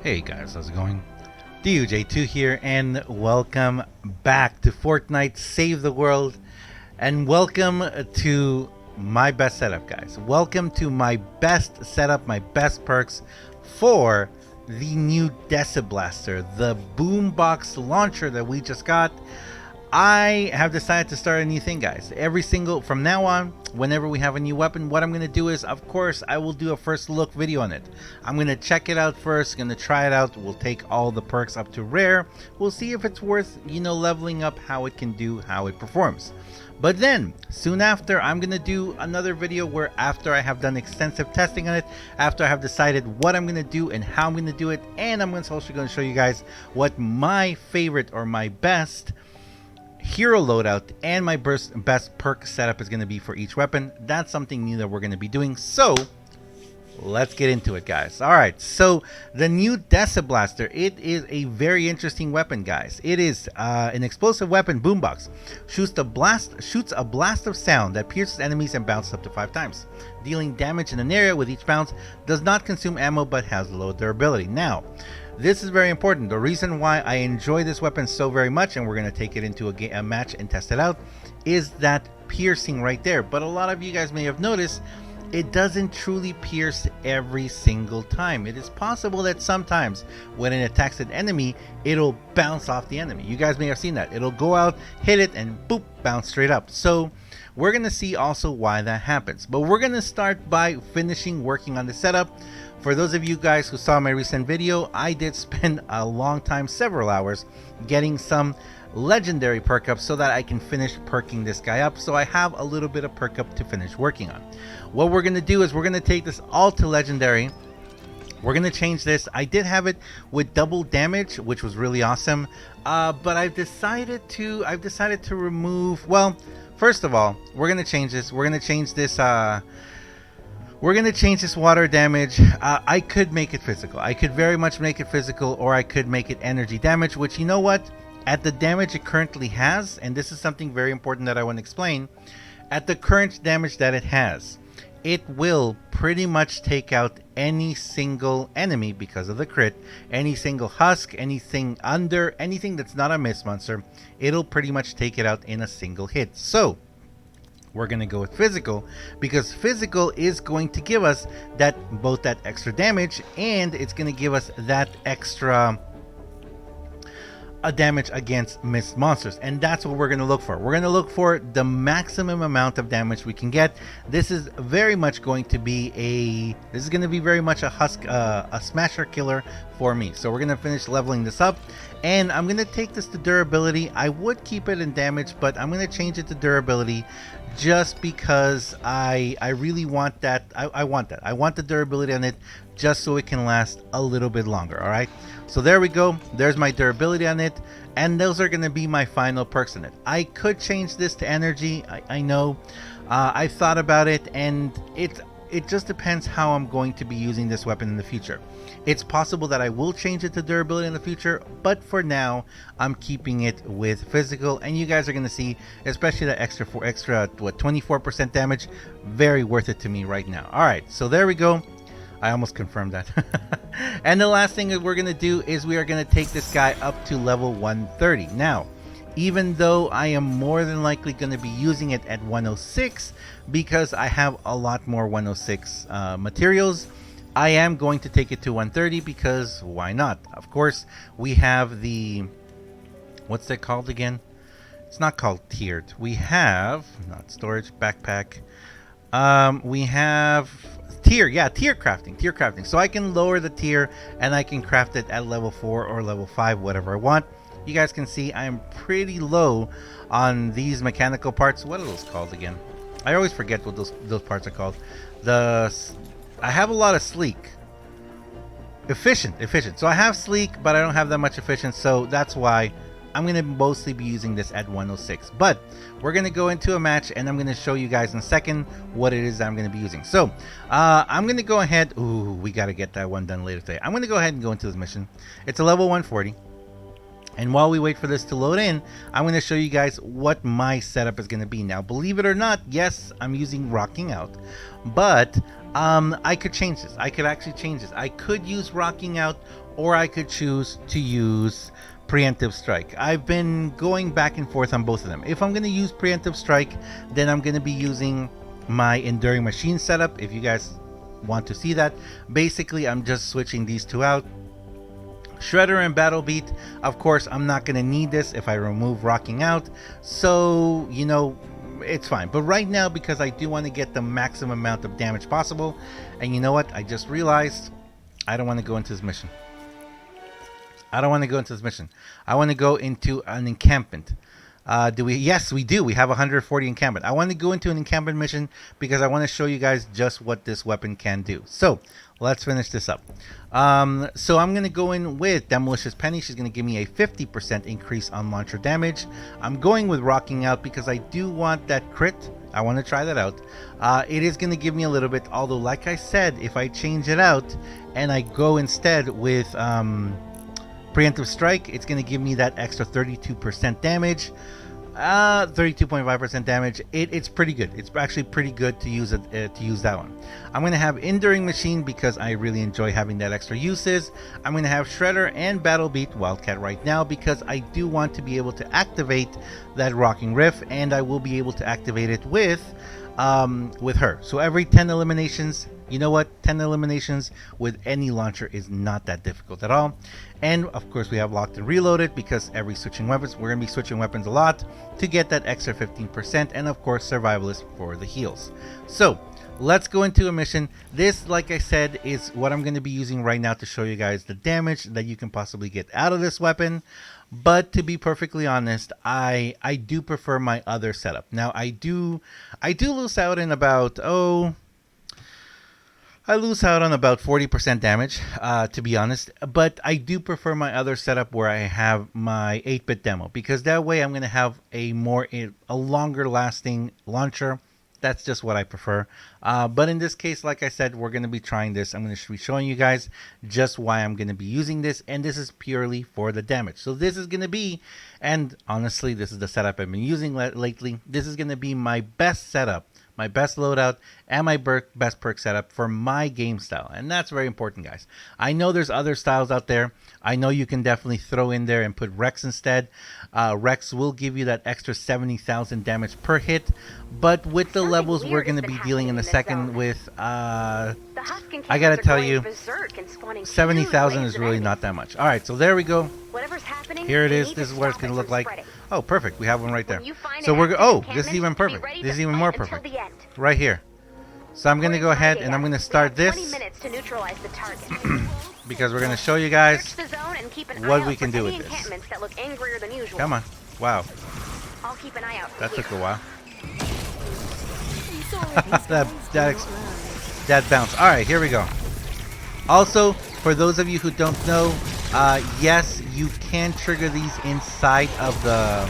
Hey guys, how's it going? DUJ2 here, and welcome back to Fortnite Save the World, and welcome to my best setup, guys. Welcome to my best setup, my best perks for the new Deciblaster, the boombox launcher that we just got. I have decided to start a new thing, guys. From now on, whenever we have a new weapon, what I'm going to do is, of course, I will do a first look video on it. I'm going to check it out first, going to try it out. We'll take all the perks up to rare. We'll see if it's worth, leveling up, how it can do, how it performs. But then, soon after, I'm going to do another video where after I have done extensive testing on it, after I have decided what I'm going to do and how I'm going to do it, and I'm also going to show you guys what my favorite or my best hero loadout and my best perk setup is going to be for each weapon. That's something new that we're going to be doing. So let's get into it, guys. All right, so the new Deciblaster, it is a very interesting weapon, guys. It is an explosive weapon boombox. Shoots a blast of sound that pierces enemies and bounces up to 5 times, dealing damage in an area with each bounce. Does not consume ammo but has low durability. Now, this is very important. The reason why I enjoy this weapon so very much, and we're going to take it into a match and test it out, is that piercing right there. But a lot of you guys may have noticed it doesn't truly pierce every single time. It is possible that sometimes when it attacks an enemy, it'll bounce off the enemy. You guys may have seen that. It'll go out, hit it, and boop, bounce straight up. So we're going to see also why that happens. But we're going to start by finishing working on the setup. For those of you guys who saw my recent video, I did spend a long time, several hours, getting some legendary perk up so that I can finish perking this guy up. So I have a little bit of perk up to finish working on. What we're going to do is we're going to take this all to legendary. We're going to change this. I did have it with double damage, which was really awesome. But I've decided to remove, well, first of all, we're going to change this. We're going to change this water damage. I could make it physical. I could very much make it physical, or I could make it energy damage, which, you know what? At the damage it currently has, and this is something very important that I want to explain, at the current damage that it has, it will pretty much take out any single enemy because of the crit, any single husk, anything that's not a mist monster, it'll pretty much take it out in a single hit. So we're going to go with physical, because physical is going to give us both that extra damage, and it's going to give us that extra damage against mist monsters, and that's what we're going to look for. We're going to look for the maximum amount of damage we can get. This is very much going to be very much a husk, a smasher killer for me. So we're going to finish leveling this up, and I'm going to take this to durability. I would keep it in damage, but I'm going to change it to durability just because I really want that. I want the durability on it, just so it can last a little bit longer. All right, so there we go. There's my durability on it, and those are going to be my final perks in it. I could change this to energy. I know. I thought about it, and it just depends how I'm going to be using this weapon in the future. It's possible that I will change it to durability in the future, but for now, I'm keeping it with physical, and you guys are going to see, especially that extra 24% damage, very worth it to me right now. All right, so there we go. I almost confirmed that. And the last thing that we're going to do is we are going to take this guy up to level 130. Now, even though I am more than likely going to be using it at 106 because I have a lot more 106 materials, I am going to take it to 130 because why not? Of course, we have the, what's that called again? It's not called tiered. We have, not storage, backpack. We have tier crafting. So I can lower the tier and I can craft it at level 4 or level 5, whatever I want. You guys can see I am pretty low on these mechanical parts. What are those called again? I always forget what those parts are called. I have a lot of sleek. Efficient. So I have sleek, but I don't have that much efficient, so that's why I'm going to mostly be using this at 106. But we're going to go into a match, and I'm going to show you guys in a second what it is that I'm going to be using. So I'm going to go ahead. Ooh, we got to get that one done later today. I'm going to go ahead and go into this mission. It's a level 140. And while we wait for this to load in, I'm going to show you guys what my setup is going to be. Now, believe it or not, yes, I'm using Rocking Out, but I could change this. I could actually change this. I could use Rocking Out, or I could choose to use Preemptive Strike. I've been going back and forth on both of them. If I'm going to use Preemptive Strike, then I'm going to be using my Enduring Machine setup. If you guys want to see that, basically I'm just switching these two out. Shredder and Battle Beat, of course, I'm not going to need this if I remove Rocking Out, so, you know, it's fine. But right now, because I do want to get the maximum amount of damage possible, and you know what, I just realized I don't want to go into this mission. I want to go into an encampment. Do we? Yes, we do. We have 140 encampment. I want to go into an encampment mission because I want to show you guys just what this weapon can do. So let's finish this up. So I'm going to go in with Demolicious Penny. She's going to give me a 50% increase on launcher damage. I'm going with Rocking Out because I do want that crit. I want to try that out. It is going to give me a little bit, although like I said, if I change it out and I go instead with Preemptive Strike, it's going to give me that extra 32% damage. 32.5% damage. It's pretty good. It's actually pretty good to use it to use that one. I'm going to have Enduring Machine because I really enjoy having that extra uses. I'm going to have Shredder and Battle Beat Wildcat right now because I do want to be able to activate that Rocking Riff, and I will be able to activate it with her. So every 10 eliminations, you know what? 10 eliminations with any launcher is not that difficult at all. And of course we have Locked and Reloaded because every switching weapons, we're going to be switching weapons a lot to get that extra 15%, and of course Survivalist for the heals. So let's go into a mission. This, like I said, is what I'm going to be using right now to show you guys the damage that you can possibly get out of this weapon. But to be perfectly honest, I do prefer my other setup. Now I do lose out in about I lose out on about 40% damage, to be honest, but I do prefer my other setup where I have my 8-bit demo, because that way I'm going to have a longer lasting launcher. That's just what I prefer. But in this case, like I said, we're going to be trying this. I'm going to be showing you guys just why I'm going to be using this, and this is purely for the damage. So this is going to be, and honestly, this is the setup I've been using lately. This is going to be my best setup, my best loadout, and my best perk setup for my game style. And that's very important, guys. I know there's other styles out there. I know you can definitely throw in there and put Rex instead. Rex will give you that extra 70,000 damage per hit. But with the levels we're going to be dealing in a second with, I got to tell you, 70,000 is really not that much. All right, so there we go. Here it is. This is what it's going to look like. Oh, perfect. We have one right there. So we're this is even perfect. This is even more perfect. Right here. So I'm going to go ahead and I'm going to start this because we're going to show you guys what we can do with this. Come on. Wow. That took a while. that bounced. All right, here we go. Also, for those of you who don't know, yes, you can trigger these inside of the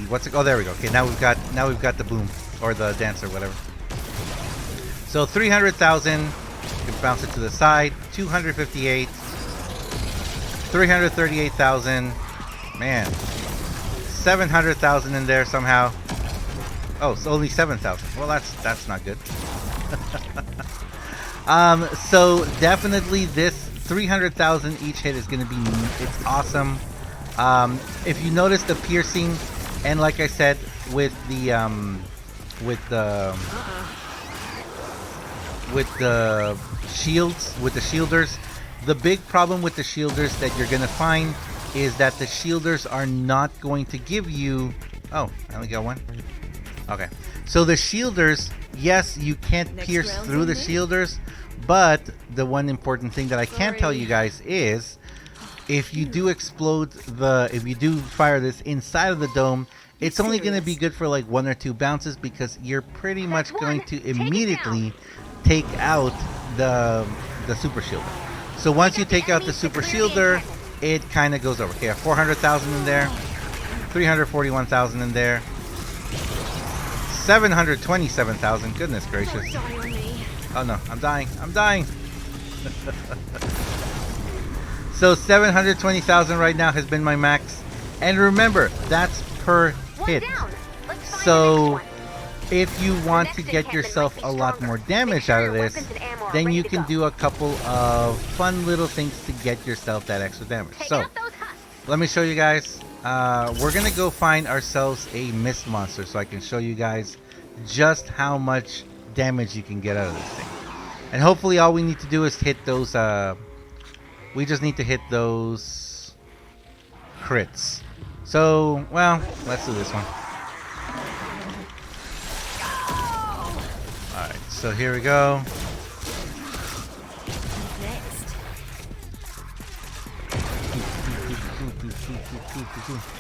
what's it? Oh, there we go. Okay, now we've got the boom or the dancer, whatever. So 300,000, you can bounce it to the side. 258, 338,000. Man, 700,000 in there somehow. Oh, it's only 7,000. Well, that's not good. So definitely this 300,000 each hit is going to be, it's awesome. If you notice the piercing, and like I said, with the shields, with the shielders, the big problem with the shielders that you're gonna find is that the shielders are not going to give you. Oh, I only got one. Okay, so the shielders, yes, you can't pierce through the shielders, but the one important thing that I can tell you guys is, if you do if you do fire this inside of the dome, it's only going to be good for like 1 or 2 bounces, because you're pretty much going to immediately take out the super shielder. So once you take out the super shielder, it kind of goes over. Okay, 400,000 in there, 341,000 in there, 727,000. Goodness gracious. Oh no, I'm dying. So 720,000 right now has been my max. And remember, that's per hit. So if you want to get yourself a lot more damage out of this, then you can do a couple of fun little things to get yourself that extra damage. So, let me show you guys. We're gonna go find ourselves a mist monster so I can show you guys just how much damage you can get out of this thing. And hopefully all we need to do is hit those, we just need to hit those crits. So, well, let's do this one. Alright, so here we go.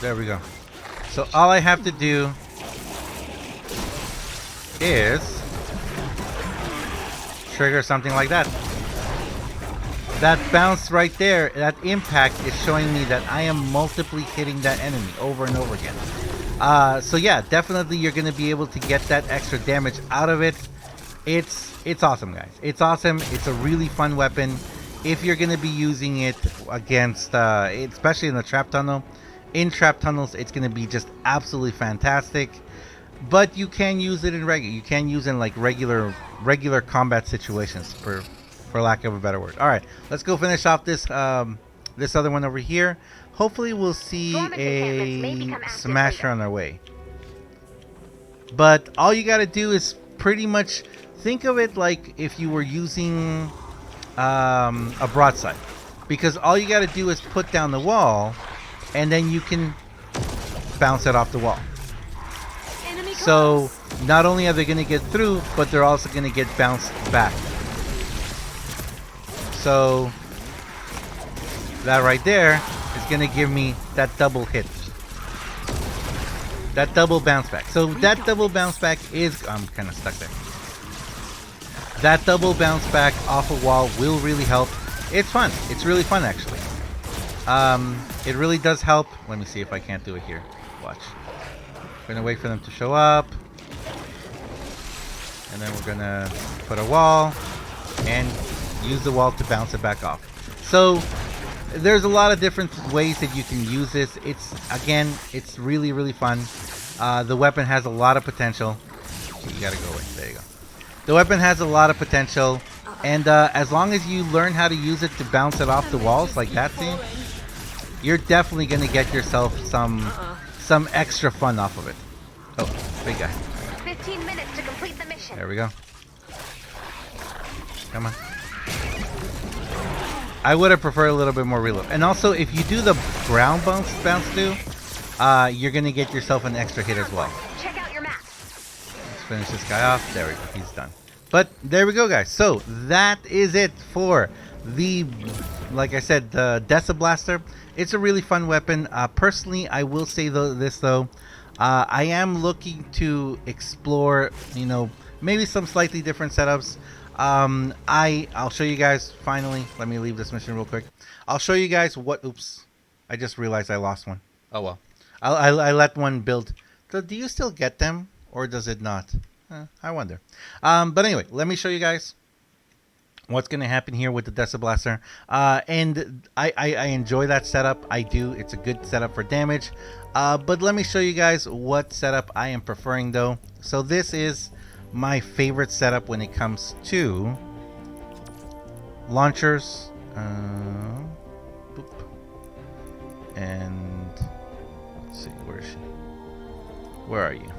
There we go. So all I have to do is trigger something like that. That bounce right there, that impact is showing me that I am multiply hitting that enemy over and over again. So yeah, definitely you're going to be able to get that extra damage out of it. It's awesome, guys. It's awesome. It's a really fun weapon. If you're going to be using it against, especially in the trap tunnel, in trap tunnels, it's going to be just absolutely fantastic. But you can use it in you can use it in like regular combat situations, for lack of a better word. All right, let's go finish off this this other one over here. Hopefully, we'll see a smasher on our way. But all you got to do is pretty much think of it like if you were using a broadside, because all you got to do is put down the wall, and then you can bounce it off the wall. So not only are they going to get through, but they're also going to get bounced back. So that right there is going to give me that double hit. That double bounce back. So that double bounce back is... I'm kind of stuck there. That double bounce back off a wall will really help. It's fun. It's really fun, actually. It really does help. Let me see if I can't do it here. Watch. We're going to wait for them to show up. And then we're going to put a wall and use the wall to bounce it back off. So there's a lot of different ways that you can use this. It's really, really fun. The weapon has a lot of potential. You got to go away. There you go. The weapon has a lot of potential. And as long as you learn how to use it to bounce it off the walls like that thing, you're definitely going to get yourself some extra fun off of it. Oh, big guy. 15 minutes to complete the mission. There we go. Come on. I would have preferred a little bit more reload. And also, if you do the ground bounce too, you're going to get yourself an extra hit as well. Check out your map. Let's finish this guy off. There we go. He's done. But there we go, guys. So that is it for the, like I said, the Deciblaster. It's a really fun weapon. Personally, I will say this though. I am looking to explore, maybe some slightly different setups. I'll show you guys finally. Let me leave this mission real quick. I'll show you guys what. Oops, I just realized I lost one. Oh well. I let one build. Do you still get them, or does it not? I wonder. But anyway, let me show you guys what's going to happen here with the Deciblaster. And I enjoy that setup. I do. It's a good setup for damage. But let me show you guys what setup I am preferring though. So this is my favorite setup when it comes to launchers. Boop. And let's see, where is she? Where are you?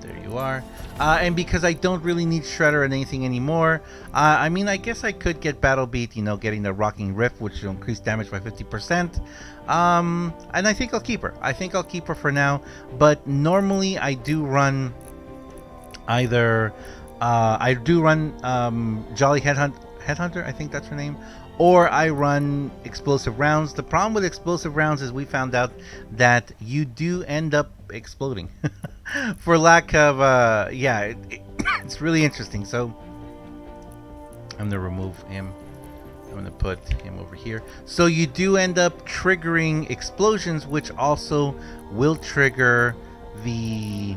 There you are. And because I don't really need Shredder or anything anymore, I mean, I guess I could get Battle Beat, getting the Rocking Rift, which will increase damage by 50%. And I think I'll keep her. I think I'll keep her for now. But normally I do run either... Jolly Headhunter, I think that's her name. Or I run Explosive Rounds. The problem with Explosive Rounds is we found out that you do end up exploding. For lack of, it's really interesting. So I'm going to remove him. I'm going to put him over here. So you do end up triggering explosions, which also will trigger the,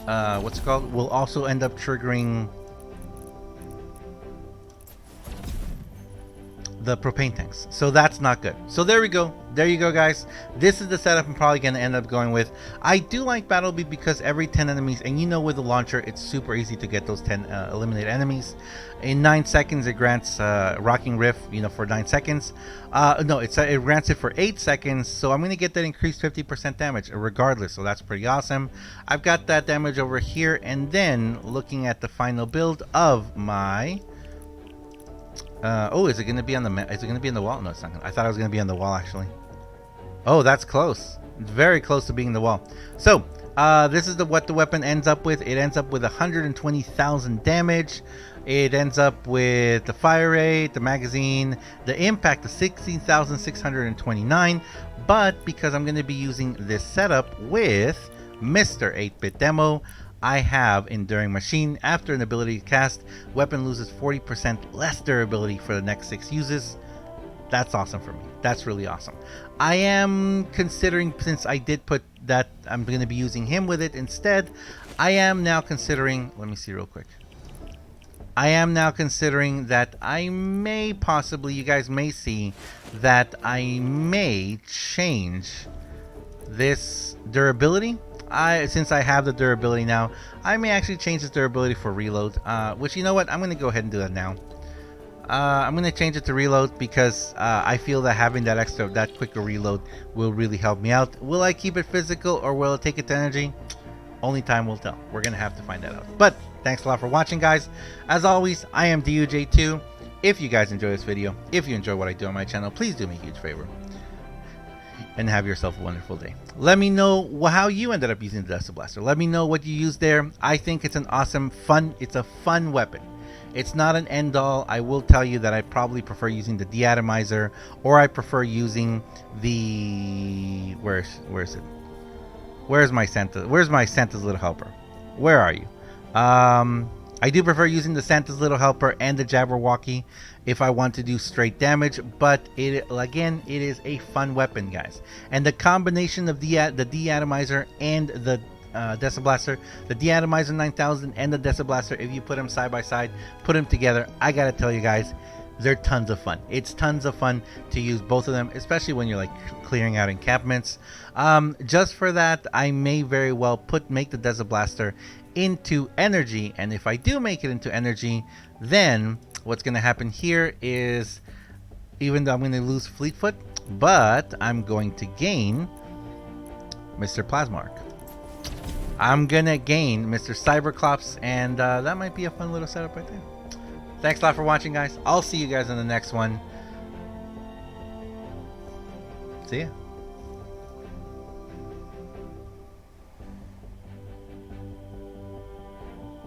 what's it called? Will also end up triggering the propane tanks. So that's not good. So there we go. There you go, guys. This is the setup I'm probably going to end up going with. I do like Battle Beat because every 10 enemies, and you know with the launcher, it's super easy to get those 10 eliminate enemies. In 9 seconds, it grants Rocking Riff, you know, for 9 seconds. No, it grants it for 8 seconds. So I'm going to get that increased 50% damage regardless. So that's pretty awesome. I've got that damage over here. And then looking at the final build of my... oh, is it going to be on the is it going to be on the wall? No, it's not. I thought it was going to be on the wall actually. Oh, that's close. It's very close to being the wall. So, this is what the weapon ends up with. It ends up with 120,000 damage. It ends up with the fire rate, the magazine, the impact of 16,629. But because I'm going to be using this setup with Mr. 8-Bit Demo, I have Enduring Machine. After an ability cast, weapon loses 40% less durability for the next 6 uses. That's awesome for me. That's really awesome. I am considering, since I did put that I'm going to be using him with it instead, I am now considering, let me see real quick. I am now considering that I may possibly, you guys may see that I may change this durability. Since I have the durability now, I may actually change this durability for reload, which, you know what, I'm going to go ahead and do that now. I'm going to change it to reload because I feel that having that quicker reload will really help me out. Will I keep it physical or will it take it to energy? Only time will tell. We're going to have to find that out. But thanks a lot for watching, guys. As always, I am DUJ2. If you guys enjoy this video, if you enjoy what I do on my channel, please do me a huge favor and have yourself a wonderful day. Let me know how you ended up using the Deciblaster. Let me know what you used there. I think it's an awesome, it's a fun weapon. It's not an end all. I will tell you that I probably prefer using the deatomizer, or I prefer using the where is it? Where's my Santa? Where's my Santa's Little Helper? Where are you? I do prefer using the Santa's Little Helper and the Jabberwocky if I want to do straight damage, but again, it is a fun weapon, guys. And the combination of the deatomizer and the Deciblaster, the deatomizer 9000 and the Deciblaster, if you put them side by side, put them together, I gotta tell you guys, they're tons of fun. It's tons of fun to use both of them, especially when you're like clearing out encampments. Just for that, I may very well make the Deciblaster into energy, and if I do make it into energy, then what's going to happen here is, even though I'm going to lose Fleetfoot, but I'm going to gain Mr. Plasmark. I'm going to gain Mr. Cyberclops, and that might be a fun little setup right there. Thanks a lot for watching, guys. I'll see you guys in the next one. See ya.